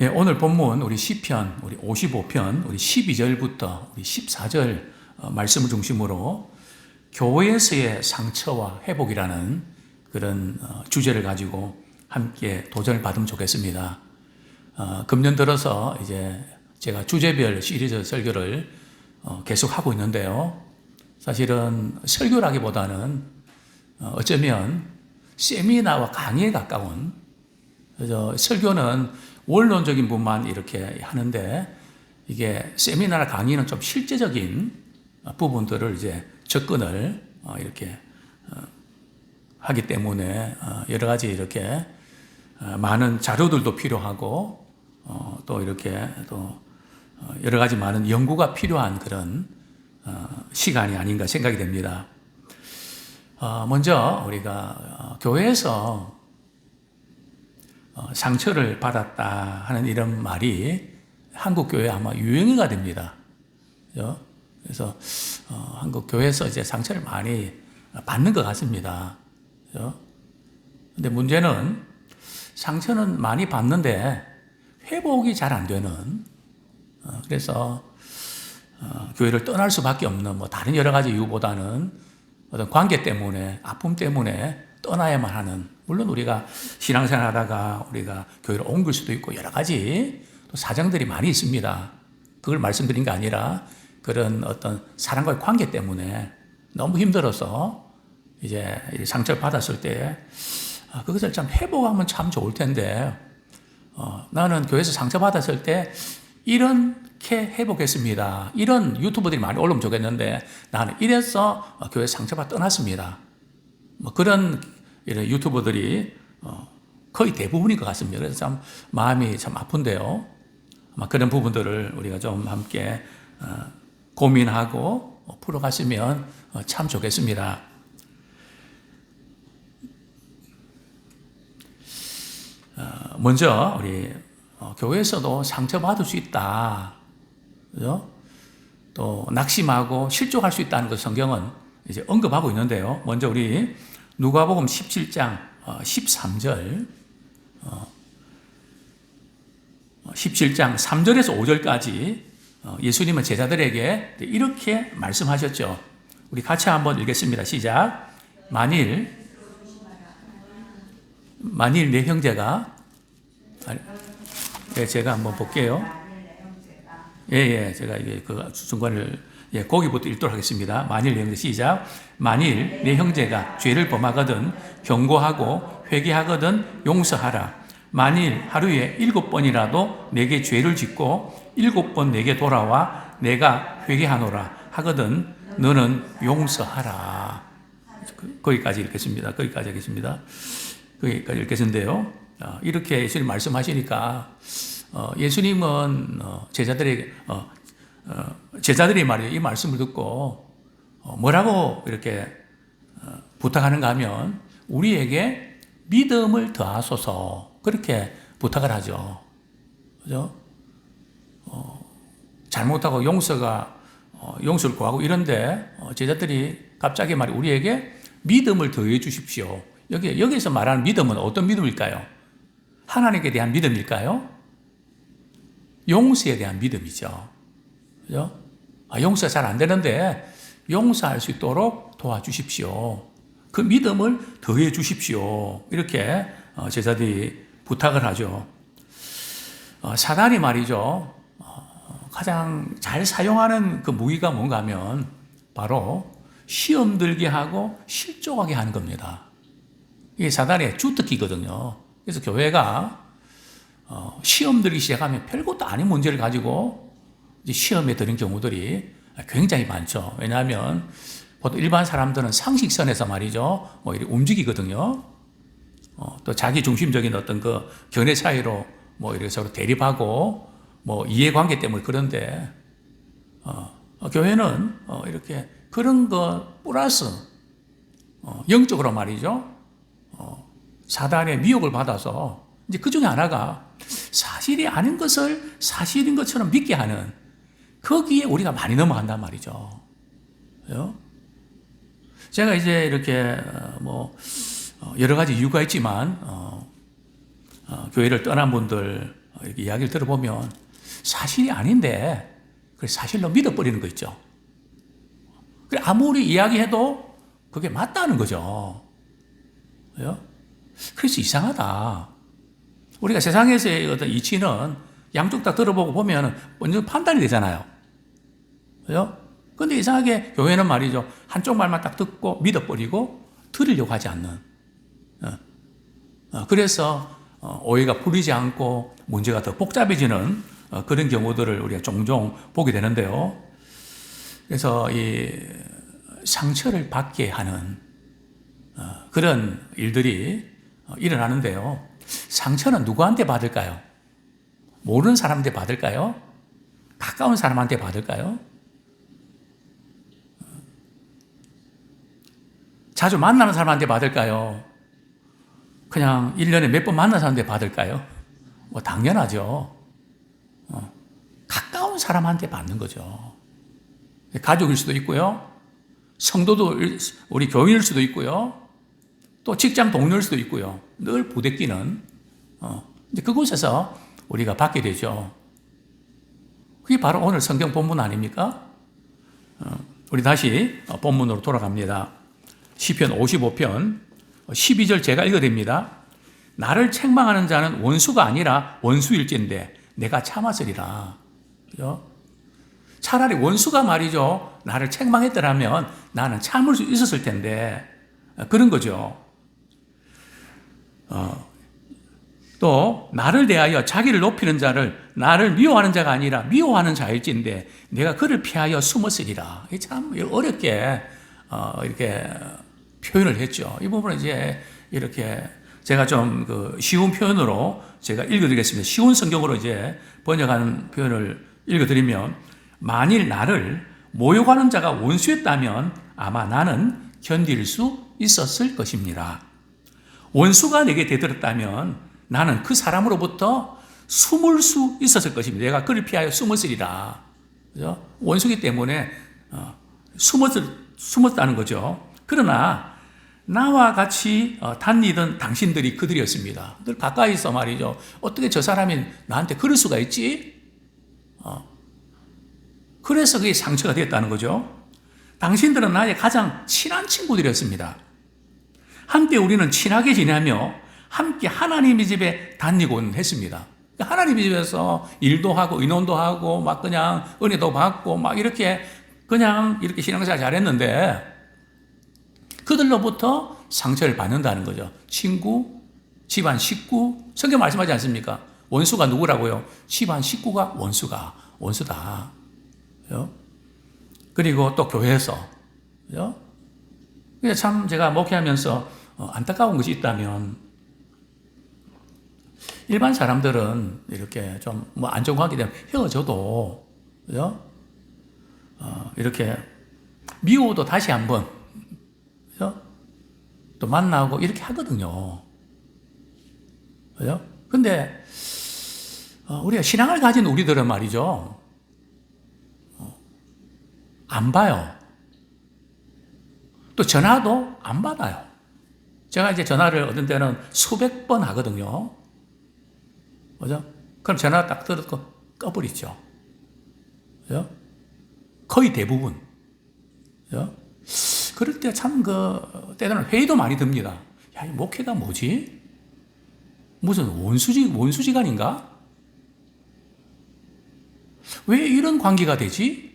예, 오늘 본문 우리 시편 우리 55편 우리 12절부터 우리 14절 말씀을 중심으로 교회에서의 상처와 회복이라는 그런 주제를 가지고 함께 도전을 받으면 좋겠습니다. 금년 들어서 이제 제가 주제별 시리즈 설교를 계속 하고 있는데요. 사실은 설교라기보다는 어쩌면 세미나와 강의에 가까운, 그래서 설교는 원론적인 부분만 이렇게 하는데 이게 세미나나 강의는 좀 실제적인 부분들을 이제 접근을 이렇게 하기 때문에 여러 가지 이렇게 많은 자료들도 필요하고 또 이렇게 또 여러 가지 많은 연구가 필요한 그런 시간이 아닌가 생각이 됩니다. 먼저 우리가 교회에서 상처를 받았다 하는 이런 말이 한국 교회에 아마 유행어가 됩니다. 그래서 한국 교회에서 이제 상처를 많이 받는 것 같습니다. 근데 문제는 상처는 많이 받는데 회복이 잘 안 되는, 그래서 교회를 떠날 수밖에 없는 뭐 다른 여러 가지 이유보다는 어떤 관계 때문에, 아픔 때문에 떠나야만 하는, 물론 우리가 신앙생활 하다가 우리가 교회를 옮길 수도 있고 여러 가지 또 사정들이 많이 있습니다. 그걸 말씀드린 게 아니라 그런 어떤 사람과의 관계 때문에 너무 힘들어서 이제 상처를 받았을 때 그것을 참 회복하면 참 좋을 텐데, 나는 교회에서 상처받았을 때 이렇게 회복했습니다, 이런 유튜버들이 많이 올라오면 좋겠는데 나는 이래서 교회 상처받아 떠났습니다, 뭐 그런 이런 유튜버들이 거의 대부분인 것 같습니다. 그래서 참 마음이 참 아픈데요. 아마 그런 부분들을 우리가 좀 함께 고민하고 풀어갔으면 참 좋겠습니다. 먼저 우리 교회에서도 상처받을 수 있다, 그죠? 또 낙심하고 실족할 수 있다는 것 성경은 이제 언급하고 있는데요. 먼저 우리 누가복음 17장 13절, 17장 3절에서 5절까지 예수님은 제자들에게 이렇게 말씀하셨죠. 우리 같이 한번 읽겠습니다. 시작. 만일 내 형제가, 제가 한번 볼게요. 제가 이게 그 중간을 거기부터 읽도록 하겠습니다. 만일 내 형제, 시작. 만일 내 형제가 죄를 범하거든 경고하고 회개하거든 용서하라. 만일 하루에 7번이라도 내게 죄를 짓고 7번 내게 돌아와 내가 회개하노라 하거든 너는 용서하라. 거기까지 읽겠습니다. 거기까지 하겠습니다. 거기까지 읽겠는데요. 이렇게 예수님 말씀하시니까 예수님은 제자들이 말이에요, 이 말씀을 듣고 뭐라고 이렇게 부탁하는가 하면 우리에게 믿음을 더하소서, 그렇게 부탁을 하죠. 그죠? 잘못하고 용서를 구하고 이런데 제자들이 갑자기 우리에게 믿음을 더해 주십시오. 여기서 말하는 믿음은 어떤 믿음일까요? 하나님께 대한 믿음일까요? 용서에 대한 믿음이죠. 그죠? 용서가 잘 안 되는데 용서할 수 있도록 도와주십시오. 그 믿음을 더해 주십시오. 이렇게 제자들이 부탁을 하죠. 사단이 말이죠, 가장 잘 사용하는 그 무기가 뭔가 하면 바로 시험 들게 하고 실족하게 하는 겁니다. 이게 사단의 주특기거든요. 그래서 교회가 시험 들기 시작하면 별것도 아닌 문제를 가지고 이제 시험에 드는 경우들이 굉장히 많죠. 왜냐하면 보통 일반 사람들은 상식선에서 말이죠, 뭐 이렇게 움직이거든요. 또 자기 중심적인 어떤 그 견해 차이로 뭐 이렇게 서로 대립하고 뭐 이해관계 때문에 그런데 교회는 이렇게 그런 거 플러스 영적으로 말이죠, 사단의 미혹을 받아서 이제 그 중에 하나가 사실이 아닌 것을 사실인 것처럼 믿게 하는, 거기에 우리가 많이 넘어간단 말이죠. 제가 이제 이렇게 여러 가지 이유가 있지만 교회를 떠난 분들 이렇게 이야기를 들어보면 사실이 아닌데 그래 사실로 믿어버리는 거 있죠. 그래 아무리 이야기해도 그게 맞다는 거죠. 그래요? 그래서 이상하다. 우리가 세상에서의 어떤 이치는 양쪽 다 들어보고 보면 먼저 판단이 되잖아요. 그래요? 근데 이상하게 교회는 말이죠. 한쪽 말만 딱 듣고 믿어버리고 들으려고 하지 않는. 그래서 오해가 풀리지 않고 문제가 더 복잡해지는 그런 경우들을 우리가 종종 보게 되는데요. 그래서 이 상처를 받게 하는 그런 일들이 일어나는데요. 상처는 누구한테 받을까요? 모르는 사람한테 받을까요? 가까운 사람한테 받을까요? 자주 만나는 사람한테 받을까요? 그냥 1년에 몇 번 만나는 사람한테 받을까요? 뭐 당연하죠. 가까운 사람한테 받는 거죠. 가족일 수도 있고요. 성도도 우리 교인일 수도 있고요. 또 직장 동료일 수도 있고요. 늘 부대끼는 이제 그곳에서 우리가 받게 되죠. 그게 바로 오늘 성경 본문 아닙니까? 우리 다시 본문으로 돌아갑니다. 시편 55편 12절 제가 읽어드립니다. 나를 책망하는 자는 원수가 아니라 원수일진데 내가 참았으리라. 그죠? 차라리 원수가 말이죠. 나를 책망했더라면 나는 참을 수 있었을 텐데 그런 거죠. 또 나를 대하여 자기를 높이는 자를 나를 미워하는 자가 아니라 미워하는 자일진데 내가 그를 피하여 숨었으리라. 참 어렵게 이렇게 표현을 했죠. 이 부분은 이제 이렇게 제가 좀 쉬운 표현으로 제가 읽어드리겠습니다. 쉬운 성경으로 이제 번역한 표현을 읽어드리면 만일 나를 모욕하는 자가 원수였다면 아마 나는 견딜 수 있었을 것입니다. 원수가 내게 대들었다면 나는 그 사람으로부터 숨을 수 있었을 것입니다. 내가 그를 피하여 숨었으리라. 그죠? 원수기 때문에 숨었다는 거죠. 그러나 나와 같이 다니던 당신들이 그들이었습니다. 늘 가까이서 말이죠. 어떻게 저 사람이 나한테 그럴 수가 있지? 그래서 그게 상처가 됐다는 거죠. 당신들은 나의 가장 친한 친구들이었습니다. 한때 우리는 친하게 지내며 함께 하나님의 집에 다니곤 했습니다. 하나님의 집에서 일도 하고 의논도 하고 막 그냥 은혜도 받고 막 이렇게 그냥 이렇게 신앙생활 잘했는데 그들로부터 상처를 받는다는 거죠. 친구, 집안 식구, 성경 말씀하지 않습니까? 원수가 누구라고요? 집안 식구가 원수다. 그리고 또 교회에서. 참 제가 목회하면서 안타까운 것이 있다면 일반 사람들은 이렇게 좀 뭐 안정하게 되면 헤어져도 이렇게 미워도 다시 한번 또 만나고 이렇게 하거든요. 그죠? 근데 우리가 신앙을 가진 우리들은 말이죠. 안 봐요. 또 전화도 안 받아요. 제가 이제 전화를 어떤 때는 수백 번 하거든요. 그죠? 그럼 전화 딱 들었고 꺼버리죠. 그죠? 거의 대부분. 그죠? 그럴 때 참 때로는 회의도 많이 듭니다. 야, 이 목회가 뭐지? 무슨 원수지간인가? 왜 이런 관계가 되지?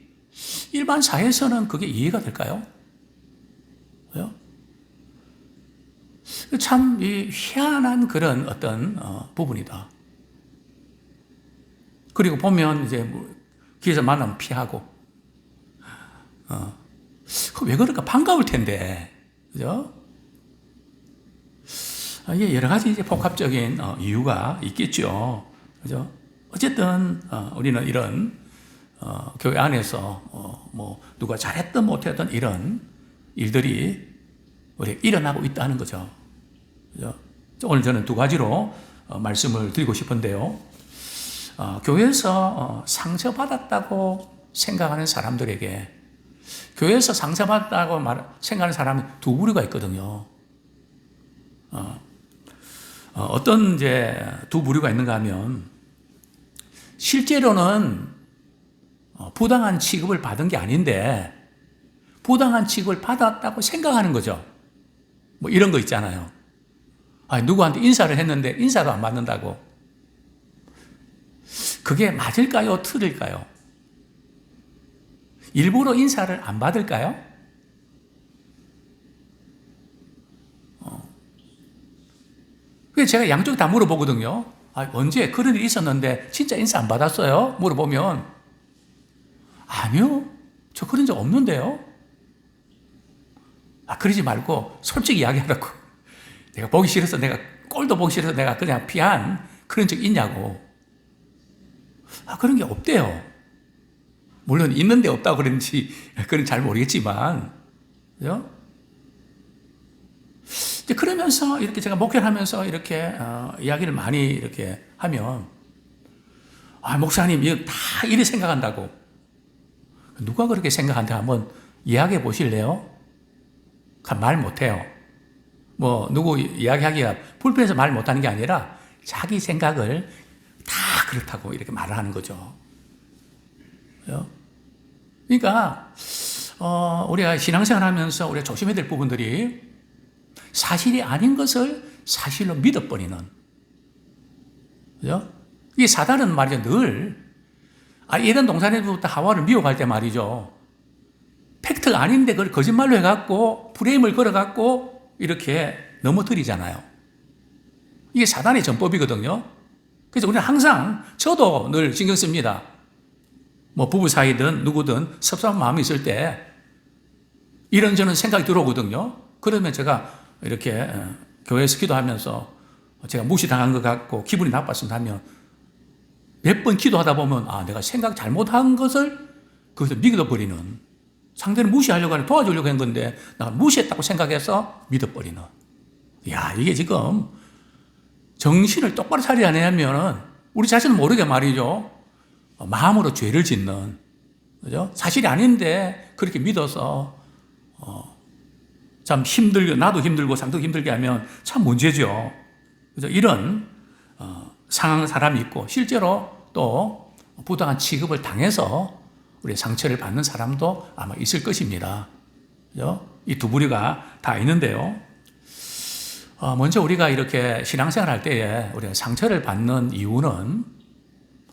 일반 사회에서는 그게 이해가 될까요? 참 희한한 그런 어떤 부분이다. 그리고 보면 이제 길에서 만나면 피하고, 왜 그럴까? 반가울 텐데, 그죠? 이게 여러 가지 이제 복합적인 이유가 있겠죠, 그죠? 어쨌든 우리는 이런 교회 안에서 뭐 누가 잘했든 못했든 이런 일들이 우리 일어나고 있다는 거죠. 그죠? 오늘 저는 두 가지로 말씀을 드리고 싶은데요. 교회에서 상처받았다고 생각하는 사람들에게 교회에서 상처받았다고 생각하는 사람이 두 부류가 있거든요. 어떤 이제 두 부류가 있는가 하면 실제로는 부당한 취급을 받은 게 아닌데 부당한 취급을 받았다고 생각하는 거죠. 뭐 이런 거 있잖아요. 누구한테 인사를 했는데 인사도 안 받는다고. 그게 맞을까요? 틀릴까요? 일부러 인사를 안 받을까요? 그래서 제가 양쪽 다 물어보거든요. 언제 그런 일이 있었는데 진짜 인사 안 받았어요? 물어보면 아니요. 저 그런 적 없는데요. 그러지 말고 솔직히 이야기하라고. 내가 보기 싫어서 내가 꼴도 보기 싫어서 내가 그냥 피한 그런 적 있냐고. 그런 게 없대요. 물론 있는데 없다고 그런지 그건 잘 모르겠지만. 그죠? 이제 그러면서 이렇게 제가 목회를 하면서 이렇게 이야기를 많이 이렇게 하면 목사님 이거 다 이래 생각한다고. 누가 그렇게 생각한다 한번 이야기해 보실래요? 말 못해요. 뭐 누구 이야기하기가 불편해서 말 못하는 게 아니라 자기 생각을 다 그렇다고 이렇게 말을 하는 거죠. 그러니까 우리가 신앙생활 하면서 우리가 조심해야 될 부분들이 사실이 아닌 것을 사실로 믿어버리는. 그죠? 이 사단은 말이죠. 늘 이런 동산에서부터 하와를 미혹할 때 말이죠. 팩트가 아닌데 그걸 거짓말로 해갖고 프레임을 걸어갖고 이렇게 넘어뜨리잖아요. 이게 사단의 전법이거든요. 그래서 우리는 항상 저도 늘 신경 씁니다. 뭐 부부 사이든 누구든 섭섭한 마음이 있을 때 이런저런 생각이 들어오거든요. 그러면 제가 이렇게 교회에서 기도하면서 제가 무시당한 것 같고 기분이 나빴습니다 하면 몇 번 기도하다 보면 내가 생각 잘못한 것을 거기서 믿어버리는, 상대를 무시하려고 하는 도와주려고 한 건데 내가 무시했다고 생각해서 믿어버리는. 이게 지금 정신을 똑바로 차리지 않으면 우리 자신은 모르게 말이죠. 마음으로 죄를 짓는, 그죠? 사실이 아닌데 그렇게 믿어서 참 힘들고 나도 힘들고 상도 힘들게 하면 참 문제죠. 그죠? 이런 상황 사람이 있고 실제로 또 부당한 취급을 당해서 우리 상처를 받는 사람도 아마 있을 것입니다. 그죠? 이 두 부류가 다 있는데요. 먼저 우리가 이렇게 신앙생활 할 때에 우리가 상처를 받는 이유는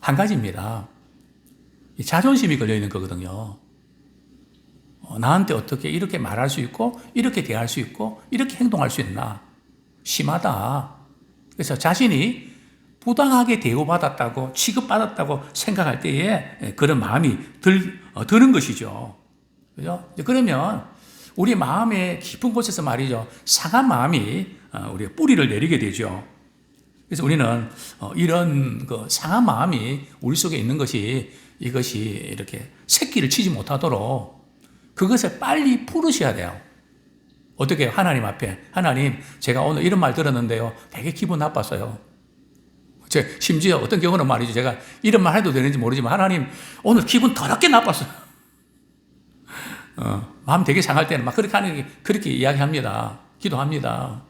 한 가지입니다. 이 자존심이 걸려 있는 거거든요. 나한테 어떻게 이렇게 말할 수 있고 이렇게 대할 수 있고 이렇게 행동할 수 있나. 심하다. 그래서 자신이 부당하게 대우받았다고 취급받았다고 생각할 때에 그런 마음이 드는 것이죠. 그죠? 그러면 우리 마음의 깊은 곳에서 말이죠. 상한 마음이 우리의 뿌리를 내리게 되죠. 그래서 우리는 이런 그 상한 마음이 우리 속에 있는 것이 이것이 이렇게 새끼를 치지 못하도록 그것을 빨리 풀으셔야 돼요. 어떻게 해요? 하나님 앞에. 하나님, 제가 오늘 이런 말 들었는데요. 되게 기분 나빴어요. 심지어 어떤 경우는 말이죠. 제가 이런 말 해도 되는지 모르지만 하나님, 오늘 기분 더럽게 나빴어요. 마음 되게 상할 때는 막 그렇게 이야기합니다. 기도합니다.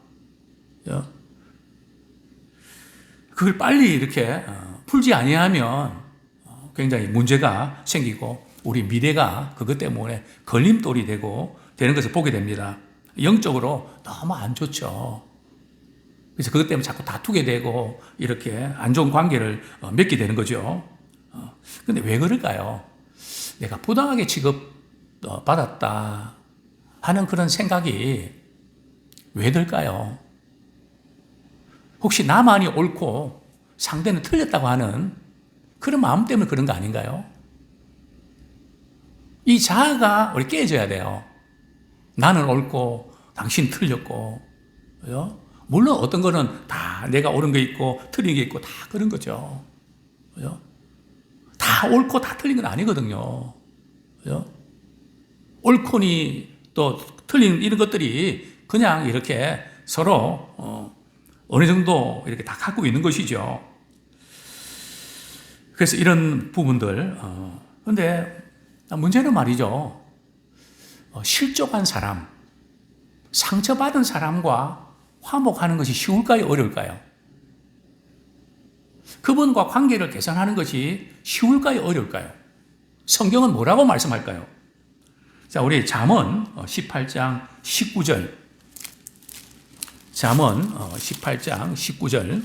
그걸 빨리 이렇게 풀지 아니하면 굉장히 문제가 생기고 우리 미래가 그것 때문에 걸림돌이 되는 것을 보게 됩니다. 영적으로 너무 안 좋죠. 그래서 그것 때문에 자꾸 다투게 되고 이렇게 안 좋은 관계를 맺게 되는 거죠. 근데 왜 그럴까요? 내가 부당하게 취급받았다 하는 그런 생각이 왜 들까요? 혹시 나만이 옳고 상대는 틀렸다고 하는 그런 마음 때문에 그런 거 아닌가요? 이 자아가 우리 깨져야 돼요. 나는 옳고 당신 틀렸고. 그죠? 물론 어떤 거는 다 내가 옳은 게 있고 틀린 게 있고 다 그런 거죠. 그죠? 다 옳고 다 틀린 건 아니거든요. 그죠? 옳거니 또 틀린 이런 것들이 그냥 이렇게 서로 어느 정도 이렇게 다 갖고 있는 것이죠. 그래서 이런 부분들. 근데 문제는 말이죠. 실족한 사람, 상처받은 사람과 화목하는 것이 쉬울까요? 어려울까요? 그분과 관계를 개선하는 것이 쉬울까요? 어려울까요? 성경은 뭐라고 말씀할까요? 자, 우리 잠언 18장 19절. 잠언 18장 19절.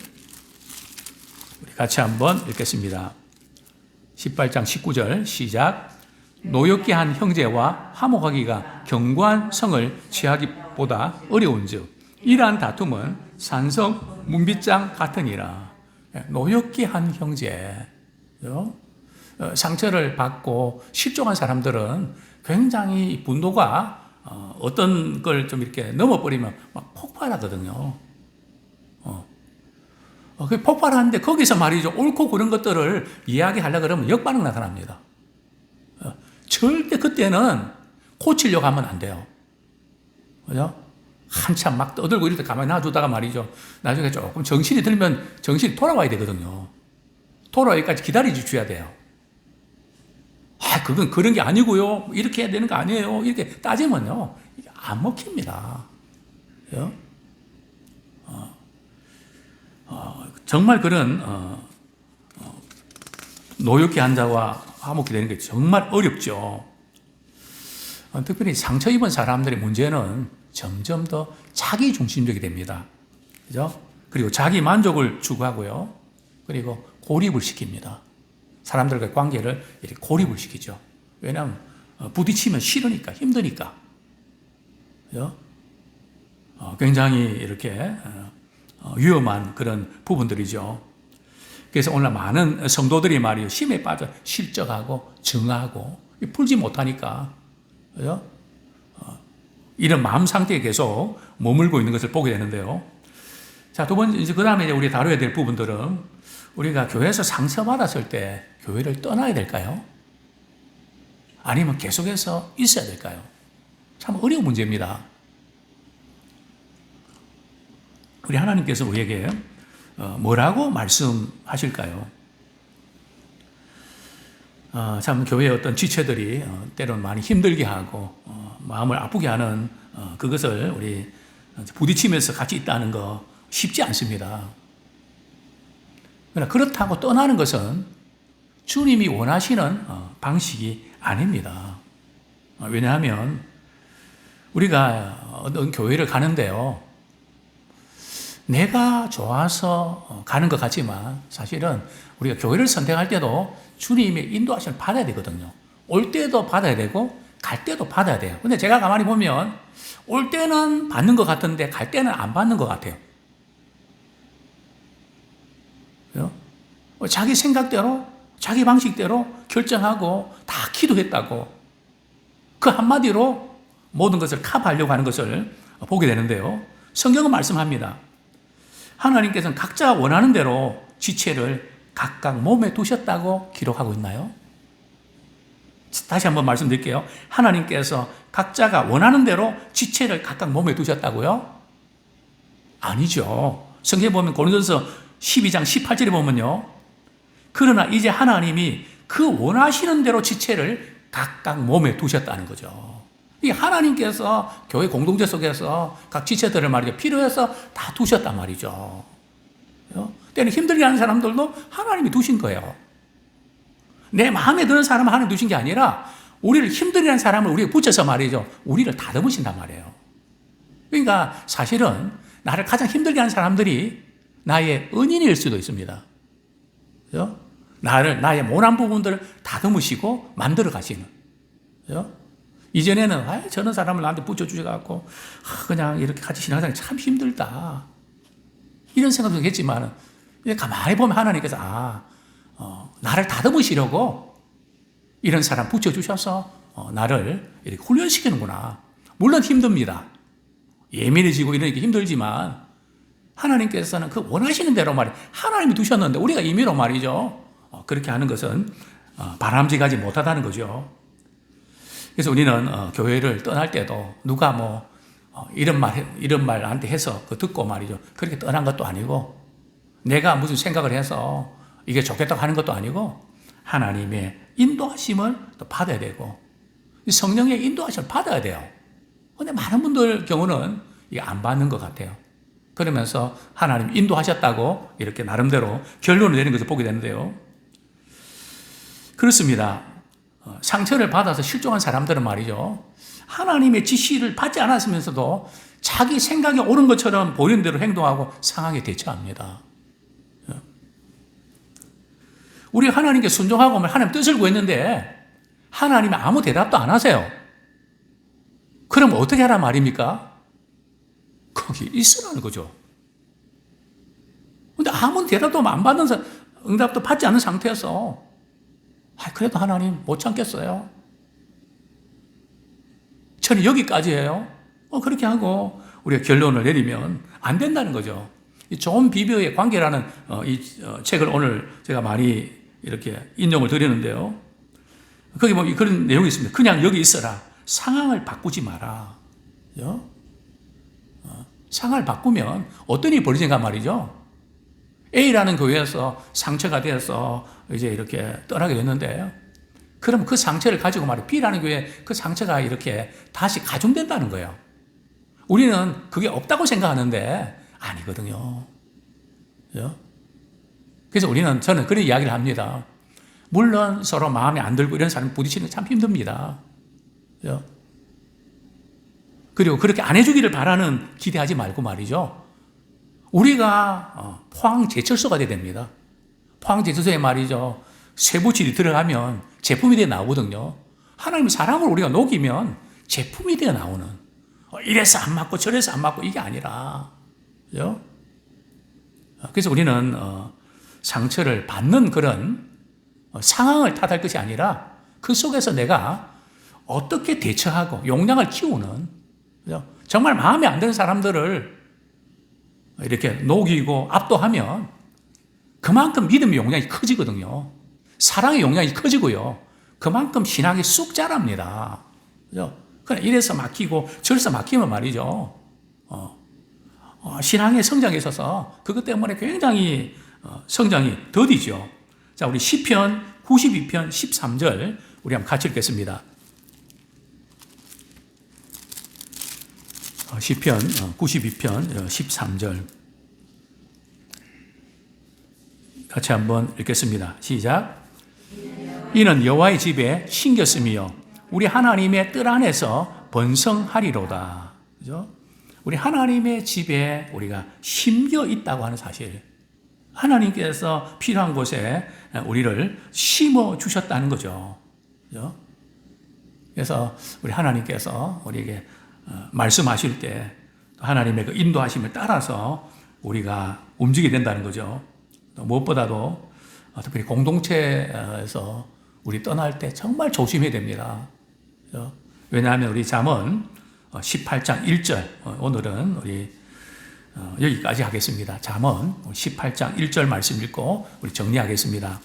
우리 같이 한번 읽겠습니다. 18장 19절 시작. 노엽게 한 형제와 화목하기가 견고한 성을 취하기보다 어려운즉 이러한 다툼은 산성 문빗장 같으니라. 노엽게 한 형제, 상처를 받고 실종한 사람들은 굉장히 분노가 어떤 걸 좀 이렇게 넘어버리면 막 폭발하거든요. 그 폭발하는데 거기서 말이죠. 옳고 그런 것들을 이야기하려고 그러면 역반응 나타납니다. 절대 그때는 고치려고 하면 안 돼요. 그죠? 한참 막 떠들고 이럴 때 가만히 놔두다가 말이죠. 나중에 조금 정신이 들면 정신이 돌아와야 되거든요. 돌아오기까지 기다려줘야 돼요. 그건 그런 게 아니고요. 이렇게 해야 되는 거 아니에요. 이렇게 따지면요. 이게 안 먹힙니다. 그죠? 정말 그런 노엽게 한 자와 화목이 되는 게 정말 어렵죠. 특별히 상처 입은 사람들의 문제는 점점 더 자기 중심적이 됩니다. 그죠? 그리고 자기 만족을 추구하고요. 그리고 고립을 시킵니다. 사람들과의 관계를 이렇게 고립을 시키죠. 왜냐하면 부딪히면 싫으니까, 힘드니까. 그죠? 굉장히 이렇게 위험한 그런 부분들이죠. 그래서 오늘 많은 성도들이 말이요, 심에 빠져 실적하고 정하고 풀지 못하니까, 그죠? 이런 마음 상태에 계속 머물고 있는 것을 보게 되는데요. 자, 두 번째, 이제 그 다음에 우리 다뤄야 될 부분들은 우리가 교회에서 상처받았을 때 교회를 떠나야 될까요? 아니면 계속해서 있어야 될까요? 참 어려운 문제입니다. 우리 하나님께서 우리에게 뭐라고 말씀하실까요? 참 교회의 어떤 지체들이 때로는 많이 힘들게 하고 마음을 아프게 하는 그것을 우리 부딪히면서 같이 있다는 거 쉽지 않습니다. 그러나 그렇다고 떠나는 것은 주님이 원하시는 방식이 아닙니다. 왜냐하면 우리가 어떤 교회를 가는데요, 내가 좋아서 가는 것 같지만 사실은 우리가 교회를 선택할 때도 주님의 인도하심을 받아야 되거든요. 올 때도 받아야 되고 갈 때도 받아야 돼요. 근데 제가 가만히 보면 올 때는 받는 것 같은데 갈 때는 안 받는 것 같아요. 자기 생각대로 자기 방식대로 결정하고 다 기도했다고 그 한마디로 모든 것을 커버하려고 하는 것을 보게 되는데요. 성경은 말씀합니다. 하나님께서는 각자 원하는 대로 지체를 각각 몸에 두셨다고 기록하고 있나요? 다시 한번 말씀드릴게요. 하나님께서 각자가 원하는 대로 지체를 각각 몸에 두셨다고요? 아니죠. 성경에 보면 고린도전서 12장 18절에 보면요. 그러나 이제 하나님이 그 원하시는 대로 지체를 각각 몸에 두셨다는 거죠. 이 하나님께서 교회 공동체 속에서 각 지체들을 말이죠. 필요해서 다 두셨단 말이죠. 때는 힘들게 하는 사람들도 하나님이 두신 거예요. 내 마음에 드는 사람을 하나님 두신 게 아니라 우리를 힘들게 하는 사람을 우리에 붙여서 말이죠. 우리를 다듬으신단 말이에요. 그러니까 사실은 나를 가장 힘들게 하는 사람들이 나의 은인일 수도 있습니다. 그죠? 나의 모난 부분들을 다듬으시고 만들어 가시는. 그죠? 이전에는 저런 사람을 나한테 붙여주셔갖고 그냥 이렇게 같이 신앙생활 참 힘들다. 이런 생각도 했지만 가만히 보면 하나님께서 나를 다듬으시려고 이런 사람 붙여주셔서 나를 이렇게 훈련시키는구나. 물론 힘듭니다. 예민해지고 이러니까 힘들지만 하나님께서는 그 원하시는 대로 하나님이 두셨는데 우리가 임의로 말이죠. 그렇게 하는 것은 바람직하지 못하다는 거죠. 그래서 우리는 교회를 떠날 때도 누가 이런 말 나한테 해서 듣고 말이죠. 그렇게 떠난 것도 아니고 내가 무슨 생각을 해서 이게 좋겠다고 하는 것도 아니고 하나님의 인도하심을 또 받아야 되고 성령의 인도하심을 받아야 돼요. 근데 많은 분들 경우는 이게 안 받는 것 같아요. 그러면서 하나님 인도하셨다고 이렇게 나름대로 결론을 내린 것을 보게 되는데요. 그렇습니다. 상처를 받아서 실종한 사람들은 말이죠. 하나님의 지시를 받지 않았으면서도 자기 생각이 옳은 것처럼 보이는 대로 행동하고 상황에 대처합니다. 우리가 하나님께 순종하고 하나님 뜻을 구했는데 하나님이 아무 대답도 안 하세요. 그럼 어떻게 하란 말입니까? 거기 있으라는 거죠. 근데 아무 대답도 안 받는, 응답도 받지 않는 상태여서, 그래도 하나님 못 참겠어요. 저는 여기까지예요. 그렇게 하고 우리가 결론을 내리면 안 된다는 거죠. 이 좋은 비교의 관계라는 이 책을 오늘 제가 많이 이렇게 인용을 드리는데요. 거기 뭐 그런 내용이 있습니다. 그냥 여기 있어라. 상황을 바꾸지 마라. 상황을 바꾸면 어떤 일이 벌어진가 말이죠. A라는 교회에서 상처가 되어서 이제 이렇게 떠나게 됐는데, 그럼 그 상처를 가지고 말이야 B라는 교회 그 상처가 이렇게 다시 가중된다는 거예요. 우리는 그게 없다고 생각하는데 아니거든요. 그래서 저는 그런 이야기를 합니다. 물론 서로 마음에 안 들고 이런 사람 부딪히는 게 참 힘듭니다. 그리고 그렇게 안 해주기를 바라는 기대하지 말고 말이죠. 우리가 포항제철소가 돼야 됩니다. 포항제철소에 말이죠. 쇠붙일이 들어가면 제품이 되어 나오거든요. 하나님의 사랑을 우리가 녹이면 제품이 되어 나오는. 이래서 안 맞고 저래서 안 맞고 이게 아니라. 그래서 우리는 상처를 받는 그런 상황을 탓할 것이 아니라 그 속에서 내가 어떻게 대처하고 용량을 키우는, 정말 마음에 안 드는 사람들을 이렇게 녹이고 압도하면 그만큼 믿음의 용량이 커지거든요. 사랑의 용량이 커지고요. 그만큼 신앙이 쑥 자랍니다. 그냥 이래서 막히고 저래서 막히면 말이죠. 신앙의 성장에 있어서 그것 때문에 굉장히 성장이 더디죠. 자, 우리 시편 92편 13절 우리 한번 같이 읽겠습니다. 시편 92편 13절 같이 한번 읽겠습니다. 시작. 이는 여호와의 집에 심겼으며 우리 하나님의 뜰 안에서 번성하리로다. 그죠? 우리 하나님의 집에 우리가 심겨 있다고 하는 사실. 하나님께서 필요한 곳에 우리를 심어 주셨다는 거죠. 그죠? 그래서 우리 하나님께서 우리에게 말씀하실 때 하나님의 그 인도하심을 따라서 우리가 움직이게 된다는 거죠. 무엇보다도 특별히 공동체에서 우리 떠날 때 정말 조심해야 됩니다. 왜냐하면 우리 잠언 18장 1절, 오늘은 우리 여기까지 하겠습니다. 잠언 18장 1절 말씀 읽고 우리 정리하겠습니다.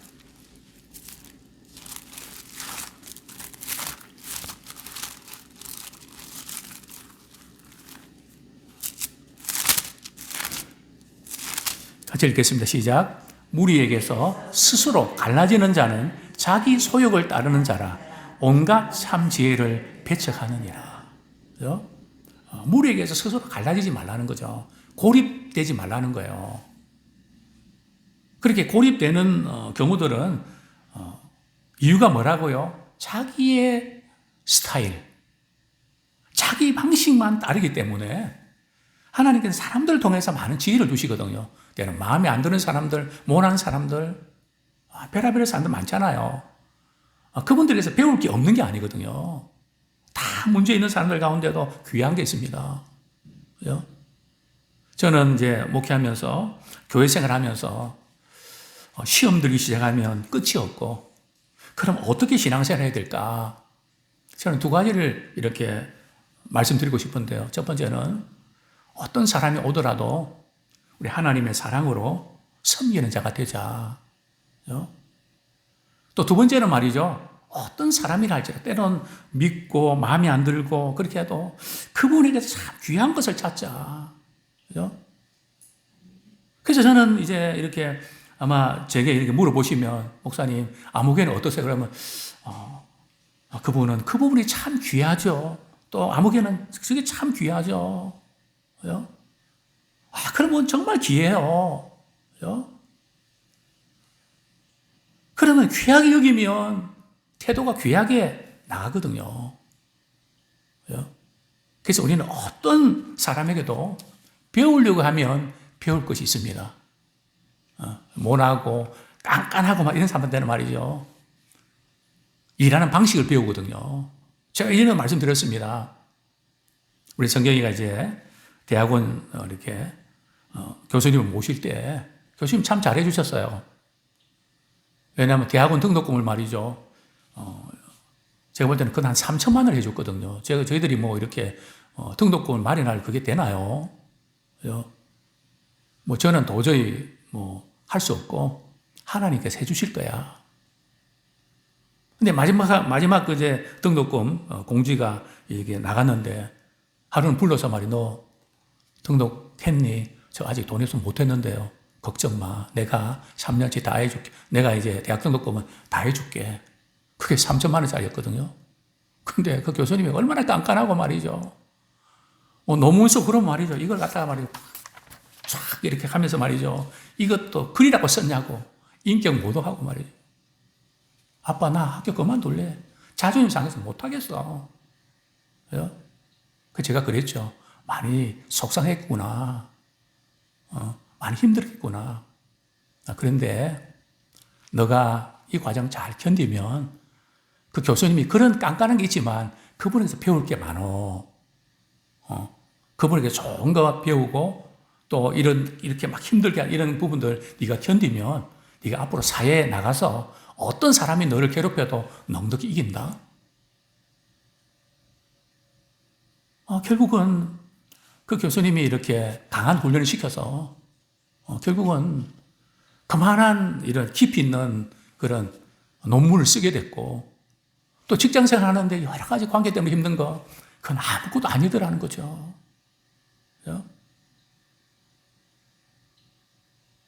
같이 읽겠습니다. 시작. 무리에게서 스스로 갈라지는 자는 자기 소욕을 따르는 자라 온갖 참 지혜를 배척하느니라. 그죠? 무리에게서 스스로 갈라지지 말라는 거죠. 고립되지 말라는 거예요. 그렇게 고립되는 경우들은 이유가 뭐라고요? 자기의 스타일, 자기 방식만 따르기 때문에 하나님께서 사람들을 통해서 많은 지혜를 주시거든요. 때는 마음에 안 드는 사람들, 못하는 사람들, 별의별 사람들 많잖아요. 그분들에서 배울 게 없는 게 아니거든요. 다 문제 있는 사람들 가운데도 귀한 게 있습니다. 그죠? 저는 이제 목회하면서 교회 생활하면서 시험 들기 시작하면 끝이 없고, 그럼 어떻게 신앙생활 해야 될까? 저는 두 가지를 이렇게 말씀드리고 싶은데요. 첫 번째는 어떤 사람이 오더라도 우리 하나님의 사랑으로 섬기는 자가 되자. 또 두 번째는 말이죠. 어떤 사람이라 할지라도 때론 믿고 마음에 안 들고 그렇게 해도 그분에게서 참 귀한 것을 찾자. 그죠? 그래서 저는 이제 이렇게 아마 제게 이렇게 물어보시면 목사님 아무 교회는 어떠세요? 그러면 그 부분이 참 귀하죠. 또 아무 교회는 그게 참 귀하죠. 그죠? 그러면 정말 귀해요. 그죠? 그러면 귀하게 여기면 태도가 귀하게 나가거든요. 그죠? 그래서 우리는 어떤 사람에게도 배우려고 하면 배울 것이 있습니다. 모나고 깐깐하고 막 이런 사람들은 말이죠. 일하는 방식을 배우거든요. 제가 이런 말씀 드렸습니다. 우리 성경이가 이제 대학원 이렇게 교수님을 모실 때 교수님 참 잘해 주셨어요. 왜냐하면 대학원 등록금을 말이죠. 제가 볼 때는 그건 한 3천만 원을 해줬거든요. 저희들이 뭐 이렇게 등록금을 마련할 그게 되나요? 그죠? 뭐 저는 도저히 뭐 할 수 없고 하나님께서 해주실 거야. 근데 마지막 그제 등록금 공지가 이게 나갔는데 하루는 불러서 말이 너 등록했니? 저 아직 돈 입금 못 했는데요. 걱정 마. 내가 3년치 다 해줄게. 내가 이제 대학 등록금은 다 해줄게. 그게 3천만 원짜리였거든요. 근데 그 교수님이 얼마나 깐깐하고 말이죠. 논문서 그런 말이죠. 이걸 갖다가 말이죠. 쫙 이렇게 하면서 말이죠. 이것도 글이라고 썼냐고. 인격 모독하고 말이죠. 아빠 나 학교 그만둘래. 자존심 상해서 못하겠어. 그래요? 제가 그랬죠. 많이 속상했구나. 많이 힘들었구나. 그런데 너가 이 과정 잘 견디면 그 교수님이 그런 깐깐한 게 있지만 그분에게서 배울 게 많어. 그분에게 좋은 거 배우고 또 이렇게 막 힘들게 한 이런 부분들 네가 견디면 네가 앞으로 사회에 나가서 어떤 사람이 너를 괴롭혀도 넉넉히 이긴다. 결국은 그 교수님이 이렇게 강한 훈련을 시켜서 결국은 그만한 이런 깊이 있는 그런 논문을 쓰게 됐고 또 직장 생활하는데 여러 가지 관계 때문에 힘든 거 그건 아무것도 아니더라는 거죠.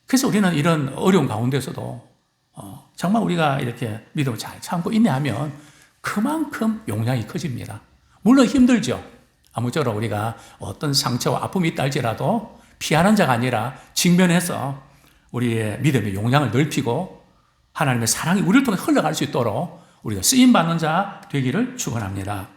그래서 우리는 이런 어려운 가운데서도 정말 우리가 이렇게 믿음을 잘 참고 인내하면 그만큼 용량이 커집니다. 물론 힘들죠. 아무쪼록 우리가 어떤 상처와 아픔이 있다 할지라도 피하는 자가 아니라 직면해서 우리의 믿음의 용량을 넓히고 하나님의 사랑이 우리를 통해 흘러갈 수 있도록 우리가 쓰임받는 자 되기를 축원합니다.